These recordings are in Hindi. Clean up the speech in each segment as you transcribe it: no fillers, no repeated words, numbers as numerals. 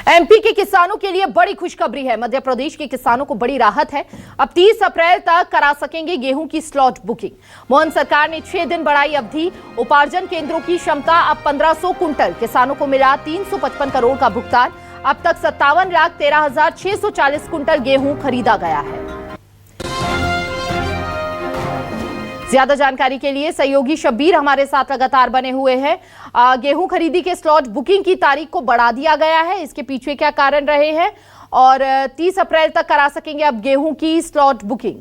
एमपी के किसानों के लिए बड़ी खुशखबरी है। मध्य प्रदेश के किसानों को बड़ी राहत है। अब 30 अप्रैल तक करा सकेंगे गेहूं की स्लॉट बुकिंग। मोहन सरकार ने 6 दिन बढ़ाई अवधि। उपार्जन केंद्रों की क्षमता अब 1500 कुंटल। किसानों को मिला 355 करोड़ का भुगतान। अब तक 57,13,640 कुंटल गेहूं खरीदा गया है। ज्यादा जानकारी के लिए सहयोगी शब्बीर हमारे साथ लगातार बने हुए हैं। गेहूं खरीदी के स्लॉट बुकिंग की तारीख को बढ़ा दिया गया है, इसके पीछे क्या कारण रहे हैं और 30 अप्रैल तक करा सकेंगे अब गेहूं की स्लॉट बुकिंग?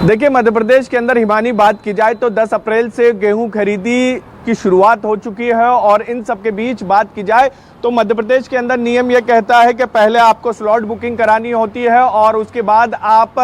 देखिए, मध्य प्रदेश के अंदर हिमानी बात की जाए तो 10 अप्रैल से गेहूं खरीदी की शुरुआत हो चुकी है और इन सब के बीच बात की जाए तो मध्य प्रदेश के अंदर नियम यह कहता है कि पहले आपको स्लॉट बुकिंग करानी होती है और उसके बाद आप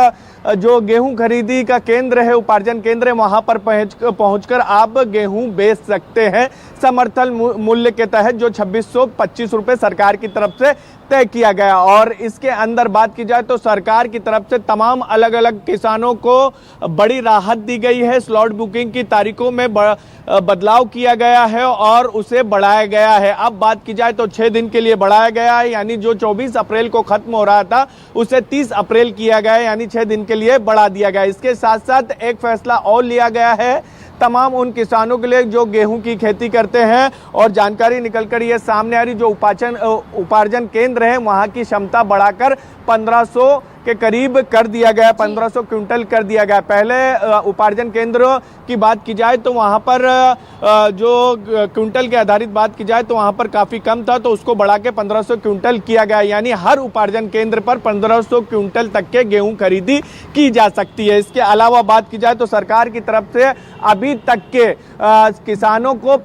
जो गेहूं खरीदी का केंद्र है, उपार्जन केंद्र है, वहां पर पहुंचकर आप गेहूं बेच सकते हैं समर्थन मूल्य के तहत, जो 2625 रुपए सरकार की तरफ से तय किया गया। और इसके अंदर बात की जाए तो सरकार की तरफ से तमाम अलग अलग किसानों को बड़ी राहत दी गई है। स्लॉट बुकिंग की तारीखों में बदलाव किया गया है और उसे बढ़ाया गया है। अब बात की जाए तो 6 दिन के लिए बढ़ाया गया है, यानी जो 24 अप्रैल को खत्म हो रहा था उसे 30 अप्रैल किया गया है, यानी 6 दिन के लिए बढ़ा दिया गया। इसके साथ साथ एक फैसला और लिया गया है तमाम उन किसानों के लिए जो गेहूं की खेती करते हैं और जानकारी निकलकर ये सामने आ रही, जो उपार्जन केंद्र है वहां की क्षमता बढ़ाकर 1500 के करीब कर दिया गया, 1500 क्विंटल कर दिया गया। पहले उपार्जन केंद्र की बात की जाए तो वहां पर जो क्विंटल के आधारित बात की जाए तो वहां पर काफी कम था, तो उसको बढ़ा के 1500 क्विंटल किया गया, यानी हर उपार्जन केंद्र पर 1500 क्विंटल तक के गेहूं खरीदी की जा सकती है। इसके अलावा बात की जाए तो सरकार की तरफ से अभी तक के किसानों को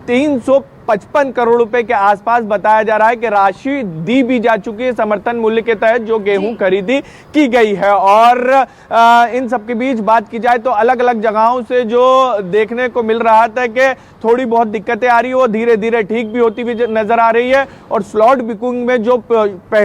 355 करोड़ रुपए के आसपास बताया जा रहा है कि राशि दी भी जा चुकी है समर्थन मूल्य के तहत जो गेहूं खरीदी की गई है। और इन सब के बीच बात की जाए तो अलग अलग जगहों से जो देखने को मिल रहा था कि थोड़ी बहुत दिक्कतें आ रही है, वो धीरे धीरे ठीक भी होती हुई नजर आ रही है। और स्लॉट बुकिंग में जो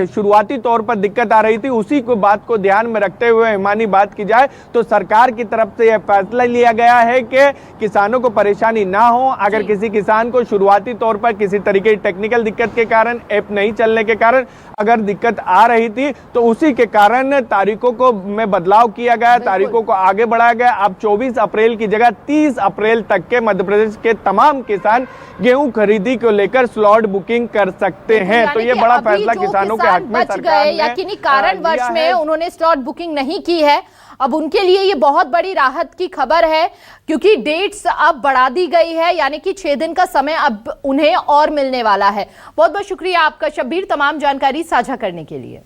शुरुआती तौर पर दिक्कत आ रही थी, उसी को बात को ध्यान में रखते हुए हिमानी बात की जाए तो सरकार की तरफ से यह फैसला लिया गया है कि किसानों को परेशानी ना हो। अगर किसी किसान को शुरुआती तौर पर किसी तरीके की टेक्निकल दिक्कत के कारण, ऐप नहीं चलने के कारण अगर दिक्कत आ रही थी तो उसी के कारण तारीखों को में बदलाव किया गया, तारीखों को आगे बढ़ाया गया। अब 24 अप्रैल की जगह 30 अप्रैल तक के मध्य प्रदेश के तमाम किसान गेहूं खरीदी को लेकर स्लॉट बुकिंग कर सकते हैं। तो ये बड़ा फैसला किसानों के हक में सरकार ने या किन्हीं कारणवश में उन्होंने स्लॉट बुकिंग नहीं की है, अब उनके लिए ये बहुत बड़ी राहत की खबर है क्योंकि डेट्स अब बढ़ा दी गई है, यानी कि 6 दिन का समय अब उन्हें और मिलने वाला है। बहुत बहुत शुक्रिया आपका शब्बीर, तमाम जानकारी साझा करने के लिए।